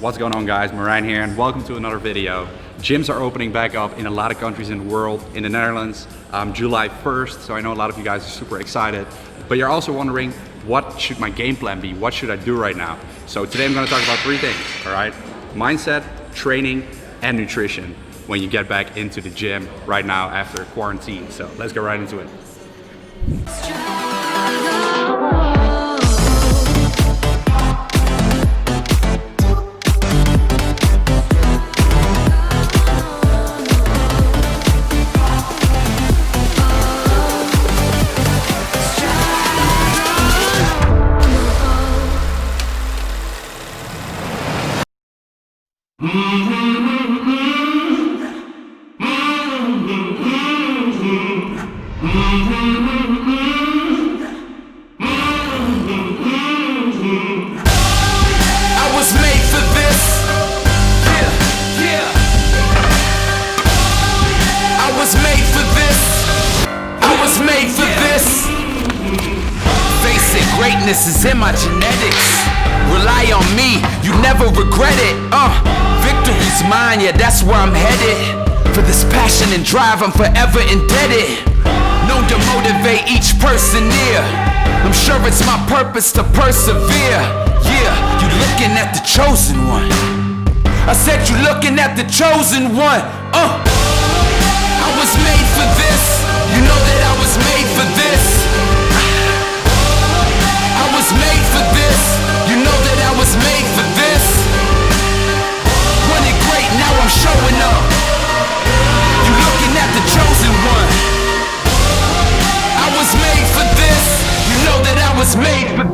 What's going on, guys? Merijn here, and welcome to another video. Gyms are opening back up in a lot of countries in the world. In the Netherlands, July 1st, so I know a lot of you guys are super excited. But you're also wondering, what should my game plan be? What should I do right now? So today I'm going to talk about three things, all right? Mindset, training, and nutrition when you get back into the gym right now after quarantine. So let's get right into it. Greatness is in my genetics. Rely on me, you never regret it. Victory's mine, yeah, that's where I'm headed. For this passion and drive, I'm forever indebted. Known to motivate each person near. I'm sure it's my purpose to persevere. Yeah, you looking at the chosen one. I said you looking at the chosen one. I was made for this. You know that I was made for this. Made for this, you know that I was made for this. Running great, now I'm showing up. You looking at the chosen one. I was made for this, you know that I was made for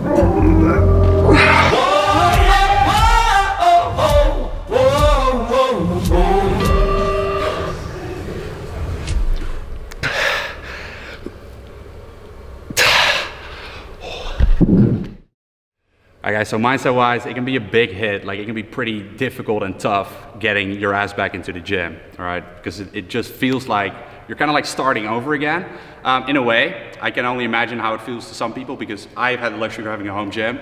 Alright guys, so mindset wise, it can be a big hit. Like, it can be pretty difficult and tough getting your ass back into the gym, alright? Because it just feels like you're kind of like starting over again. In a way, I can only imagine how it feels to some people because I've had the luxury of having a home gym.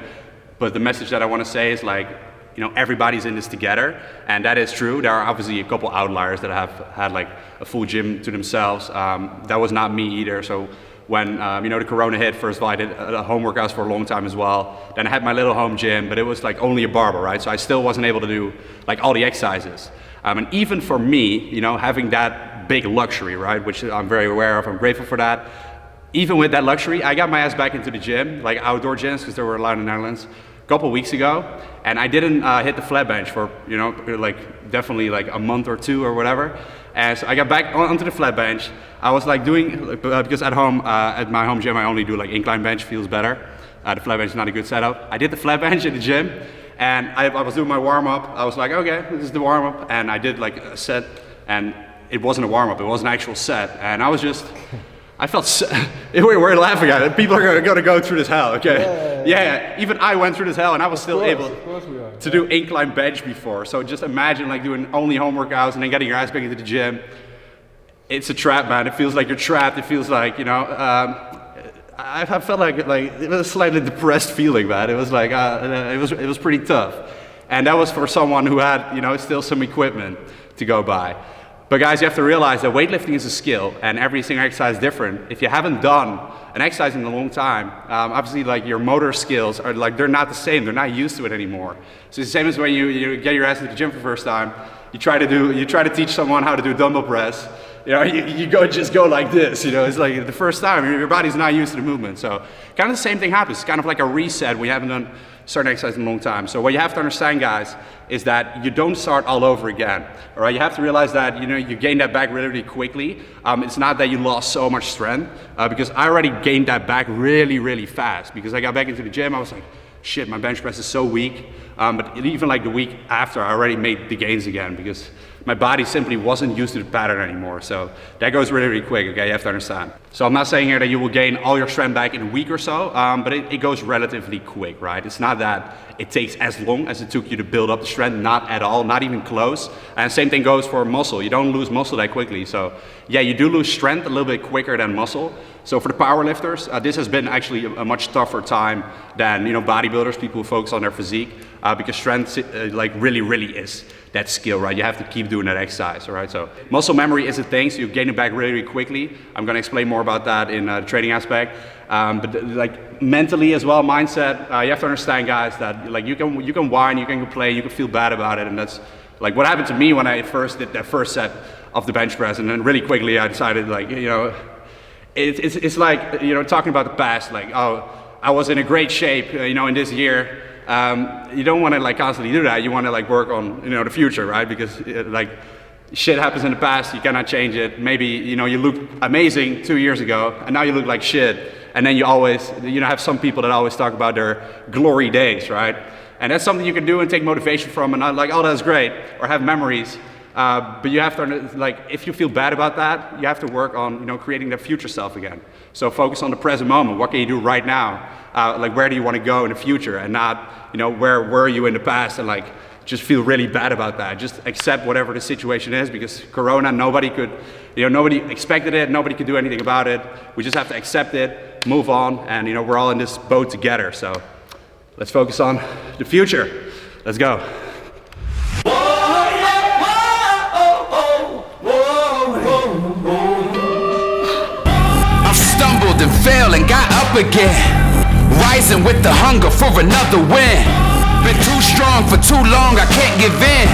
But the message that I want to say is, like, you know, everybody's in this together, and that is true. There are obviously a couple outliers that have had like a full gym to themselves. That was not me either. So when you know, the corona hit, first of all, I did home workouts for a long time as well. Then I had my little home gym, but it was like only a barbell, right? So I still wasn't able to do like all the exercises. And even for me, you know, having that big luxury, right, which I'm very aware of, I'm grateful for that. Even with that luxury, I got my ass back into the gym, like outdoor gyms, because they were allowed in the Netherlands, a couple weeks ago. And I didn't hit the flat bench for, you know, like definitely like a month or two or whatever. And so I got back onto the flat bench. I was like doing, because at home, at my home gym, I only do like incline bench, feels better. The flat bench is not a good setup. I did the flat bench at the gym, and I was doing my warm up. I was like, okay, this is the warm up. And I did like a set, and it wasn't a warm up, it was an actual set. And I was just, I felt, we're laughing at it. People are gonna go through this hell, okay? Yeah, even I went through this hell, and I was still able to do incline bench before. So just imagine like doing only home workouts and then getting your ass back into the gym. It's a trap, man. It feels like you're trapped. It feels like, you know, I felt like it was a slightly depressed feeling, man. It was like, it was pretty tough. And that was for someone who had, you know, still some equipment to go by. But guys, you have to realize that weightlifting is a skill, and every single exercise is different. If you haven't done an exercise in a long time, obviously like your motor skills are like, they're not the same. They're not used to it anymore. So it's the same as when you get your ass into the gym for the first time. You try to teach someone how to do dumbbell press. You know, you just go like this, you know, it's like the first time, your body's not used to the movement. So kind of the same thing happens. It's kind of like a reset when you haven't done certain exercise in a long time. So what you have to understand, guys, is that you don't start all over again, all right? You have to realize that, you know, you gain that back really quickly. It's not that you lost so much strength, because I already gained that back really fast, because I got back into the gym. I was like, shit, my bench press is so weak. But even like the week after, I already made the gains again, because my body simply wasn't used to the pattern anymore. So that goes really quick, okay? You have to understand. So I'm not saying here that you will gain all your strength back in a week or so, but it goes relatively quick, right? It's not that it takes as long as it took you to build up the strength, not at all, not even close. And same thing goes for muscle. You don't lose muscle that quickly. So yeah, you do lose strength a little bit quicker than muscle, So for the powerlifters, this has been actually a much tougher time than, you know, bodybuilders, people who focus on their physique, because strength like really is that skill, right? You have to keep doing that exercise, all right? So muscle memory is a thing, so you gain it back really quickly. I'm gonna explain more about that in the training aspect. But like mentally as well, mindset, you have to understand, guys, that like you can whine, you can complain, you can feel bad about it, and that's like what happened to me when I first did that first set of the bench press, and then really quickly I decided, like, you know, it's like, you know, talking about the past, like, oh, I was in a great shape, you know, in this year. You don't want to like constantly do that. You want to like work on, you know, the future, right? Because like shit happens in the past, you cannot change it. Maybe, you know, you look amazing 2 years ago and now you look like shit. And then you always, you know, have some people that always talk about their glory days, right? And that's something you can do and take motivation from, and not like, oh, that's great, or have memories. But you have to, like, if you feel bad about that, you have to work on, you know, creating the future self again. So focus on the present moment. What can you do right now? Like, where do you want to go in the future, and not, you know, where were you in the past, and like just feel really bad about that. Just accept whatever the situation is, because Corona, nobody could, you know, nobody expected it, nobody could do anything about it. We just have to accept it, move on, and, you know, we're all in this boat together. So let's focus on the future. Let's go. And fell and got up again, rising with the hunger for another win. Been too strong for too long, I can't give in.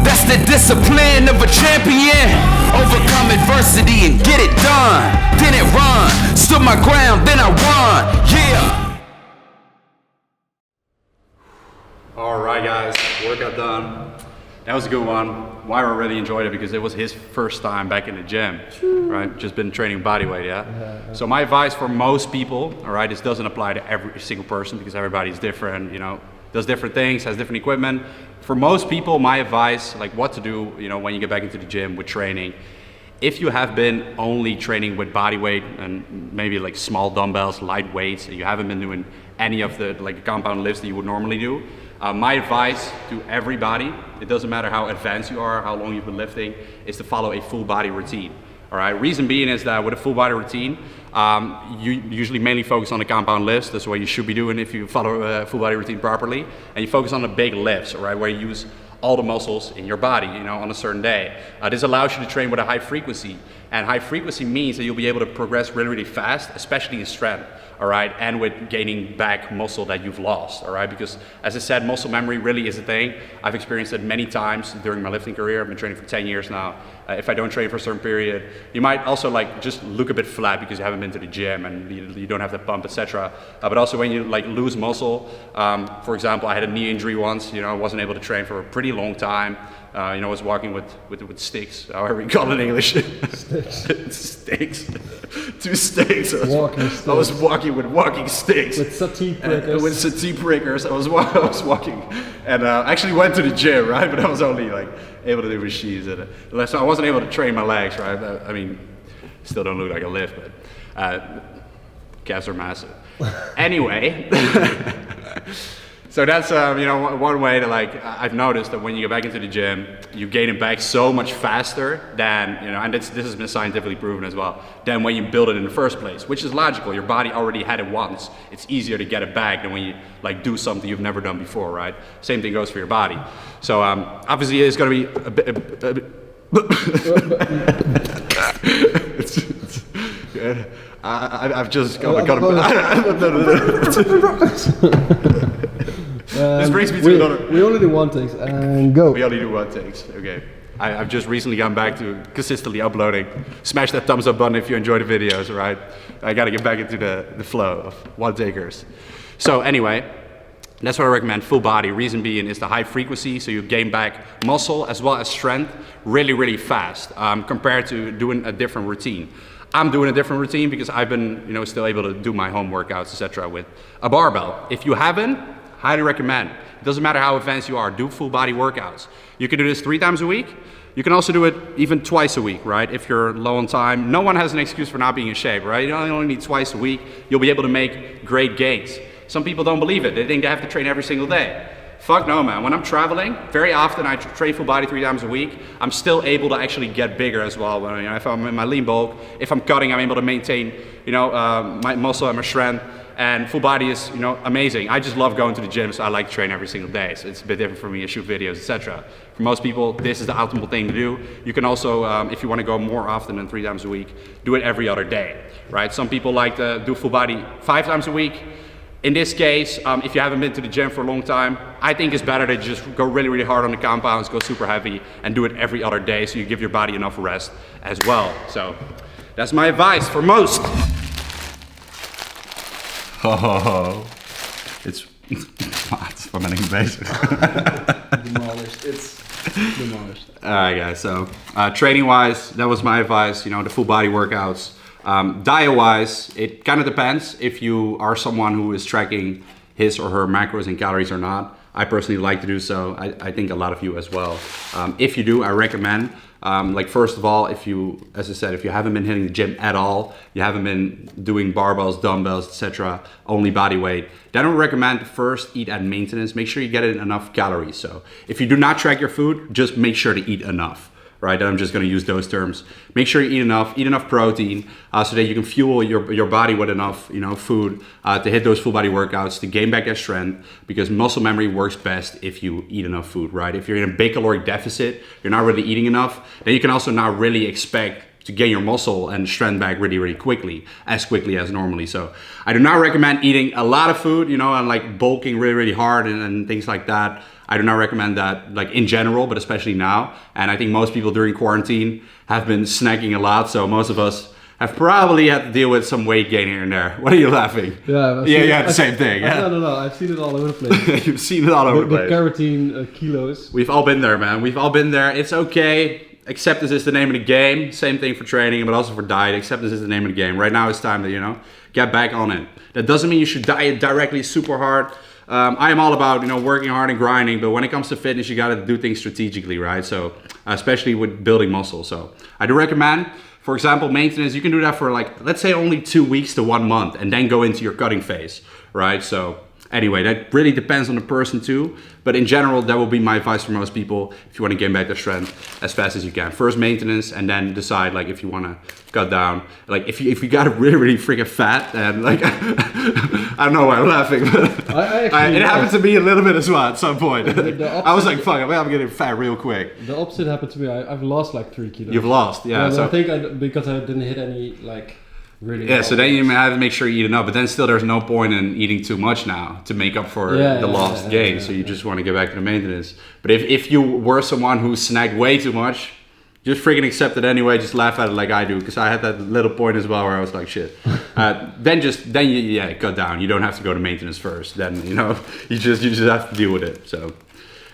That's the discipline of a champion. Overcome adversity and get it done. Didn't run, stood my ground, then I won. Yeah. All right, guys, workout done. That was a good one. Wyra really enjoyed it because it was his first time back in the gym, right? Just been training body weight, yeah? So my advice for most people, all right, this doesn't apply to every single person because everybody's different, you know, does different things, has different equipment. For most people, my advice, like what to do, you know, when you get back into the gym with training, if you have been only training with body weight and maybe like small dumbbells, light weights, and you haven't been doing any of the like compound lifts that you would normally do, my advice to everybody, it doesn't matter how advanced you are, how long you've been lifting, is to follow a full body routine. All right, reason being is that with a full body routine, you usually mainly focus on the compound lifts. That's what you should be doing if you follow a full body routine properly. And you focus on the big lifts, all right, where you use all the muscles in your body, you know, on a certain day. This allows you to train with a high frequency. And high frequency means that you'll be able to progress really fast, especially in strength. All right, and with gaining back muscle that you've lost, all right? Because as I said, muscle memory really is a thing. I've experienced it many times during my lifting career. I've been training for 10 years now. If I don't train for a certain period, you might also like just look a bit flat because you haven't been to the gym and you don't have the pump, etc. But also when you like lose muscle, for example, I had a knee injury once, you know, I wasn't able to train for a pretty long time. You know, I was walking with sticks, however you call it in English. Sticks. 2 sticks. I was walking with walking sticks. With sateen prickers. With sateen prickers. I was walking, and actually went to the gym, right? But I was only like able to do machines. So I wasn't able to train my legs, right? I mean, still don't look like a lift, but calves are massive. Anyway. So that's, you know, one way to like, I've noticed that when you get back into the gym, you gain it back so much faster than, you know, and this has been scientifically proven as well, than when you build it in the first place, which is logical. Your body already had it once. It's easier to get it back than when you like do something you've never done before, right? Same thing goes for your body. So obviously it's going to be a bit, I've just got this brings me to another. We only do one takes and go. We only do one takes. Okay. I've just recently gone back to consistently uploading. Smash that thumbs up button if you enjoy the videos, all right? I got to get back into the flow of one takers. So anyway, that's what I recommend, full body. Reason being is the high frequency, so you gain back muscle as well as strength really fast compared to doing a different routine. I'm doing a different routine because I've been, you know, still able to do my home workouts, etc. with a barbell. If you haven't, highly recommend. It doesn't matter how advanced you are, do full body workouts. You can do this 3 times a week. You can also do it even twice a week, right? If you're low on time, no one has an excuse for not being in shape, right? You only need twice a week. You'll be able to make great gains. Some people don't believe it. They think they have to train every single day. Fuck no, man. When I'm traveling, very often I train full body 3 times a week. I'm still able to actually get bigger as well. When, you know, if I'm in my lean bulk, if I'm cutting, I'm able to maintain, you know, my muscle and my strength. And full body is, you know, amazing. I just love going to the gym, so I like to train every single day. So it's a bit different for me. I shoot videos, etc. For most people, this is the optimal thing to do. You can also, if you want to go more often than 3 times a week, do it every other day, right? Some people like to do full body 5 times a week. In this case, if you haven't been to the gym for a long time, I think it's better to just go really, really hard on the compounds, go super heavy, and do it every other day so you give your body enough rest as well. So that's my advice for most. Oh, it's van ben ik bezig. Demolished. It's demolished. Alright guys, so training wise, that was my advice, you know, the full body workouts. Diet wise, it kind of depends if you are someone who is tracking his or her macros and calories or not. I personally like to do so. I think a lot of you as well. If you do, I recommend, like first of all, if you, as I said, if you haven't been hitting the gym at all, you haven't been doing barbells, dumbbells, etc., only body weight, then I would recommend first eat at maintenance. Make sure you get in enough calories. So if you do not track your food, just make sure to eat enough. Right, I'm just going to use those terms. Make sure you eat enough protein so that you can fuel your body with enough, you know, food to hit those full body workouts, to gain back that strength, because muscle memory works best if you eat enough food, right? If you're in a big caloric deficit, you're not really eating enough, then you can also not really expect to gain your muscle and strength back really, really quickly as normally. So I do not recommend eating a lot of food, you know, and like bulking really, really hard and things like that. I do not recommend that, like in general, but especially now. And I think most people during quarantine have been snacking a lot. So most of us have probably had to deal with some weight gain here and there. What are you laughing? Yeah, you had the same thing. Yeah? No. I've seen it all over the place. You've seen it all over the place. The carotene kilos. We've all been there, man. We've all been there. It's okay. Acceptance is the name of the game. Same thing for training, but also for diet. Acceptance is the name of the game. Right now it's time to, you know, get back on it. That doesn't mean you should diet directly super hard. I am all about, you know, working hard and grinding, but when it comes to fitness, you got to do things strategically, right? So, especially with building muscle. So, I do recommend, for example, maintenance. You can do that for like, let's say only 2 weeks to 1 month, and then go into your cutting phase, right? So, anyway, that really depends on the person too. But in general, that will be my advice for most people if you want to gain back the strength as fast as you can. First maintenance, and then decide like if you want to cut down. Like if you got really, really freaking fat, and like I don't know why I'm laughing, but it happened to me a little bit as well at some point. I was like, fuck, I'm getting fat real quick. The opposite happened to me. I've lost like 3 kilos. You've lost, yeah. So I think because I didn't hit any like really. Yeah, so then you have to make sure you eat enough, but then still there's no point in eating too much now to make up for the lost gain. So you just want to get back to the maintenance. But if you were someone who snacked way too much, just freaking accept it anyway. Just laugh at it like I do, because I had that little point as well where I was like, shit. Then you cut down. You don't have to go to maintenance first. Then, you know, you just have to deal with it. So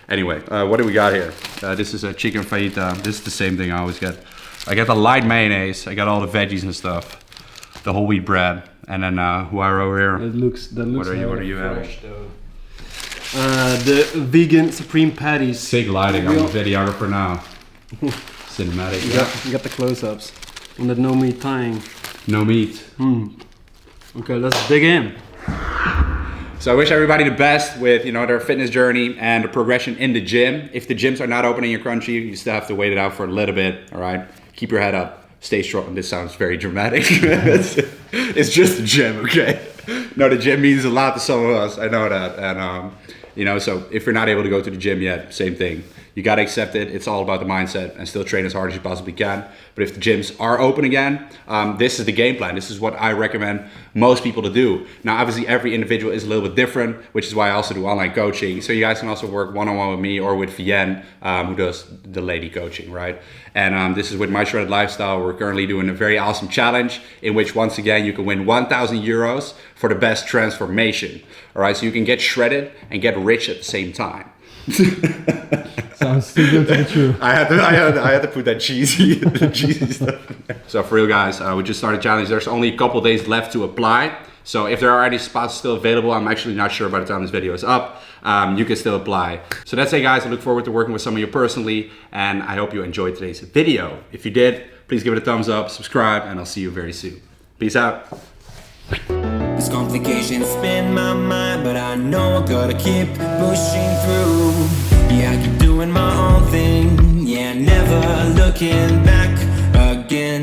anyway, what do we got here? This is a chicken fajita. This is the same thing I always get. I got the light mayonnaise. I got all the veggies and stuff. The whole wheat bread, and then who are over here? That looks. What are you having? The vegan supreme patties. Sick lighting. I'm a videographer now. Cinematic. You got the close-ups on that no meat tying. No meat. Okay, let's dig in. So I wish everybody the best with, you know, their fitness journey and the progression in the gym. If the gyms are not open in your country, you still have to wait it out for a little bit. All right, keep your head up. Stay strong. This sounds very dramatic. It's just a gym, okay? No, the gym means a lot to some of us. I know that. And, you know, so if you're not able to go to the gym yet, same thing. You got to accept it. It's all about the mindset and still train as hard as you possibly can. But if the gyms are open again, this is the game plan. This is what I recommend most people to do. Now, obviously, every individual is a little bit different, which is why I also do online coaching. So you guys can also work one-on-one with me or with Vienne, who does the lady coaching, right? And this is with My Shredded Lifestyle. We're currently doing a very awesome challenge in which, once again, you can win 1,000 euros for the best transformation. All right, so you can get shredded and get rich at the same time. Sounds too good to be true. I had to put that cheesy stuff in there. So for real guys, we just started a challenge. There's only a couple days left to apply. So if there are any spots still available, I'm actually not sure by the time this video is up, you can still apply. So that's it guys, I look forward to working with some of you personally, and I hope you enjoyed today's video. If you did, please give it a thumbs up, subscribe, and I'll see you very soon. Peace out. These complications spin my mind, but I know I gotta keep pushing through. Yeah, I keep doing my own thing, yeah, never looking back again.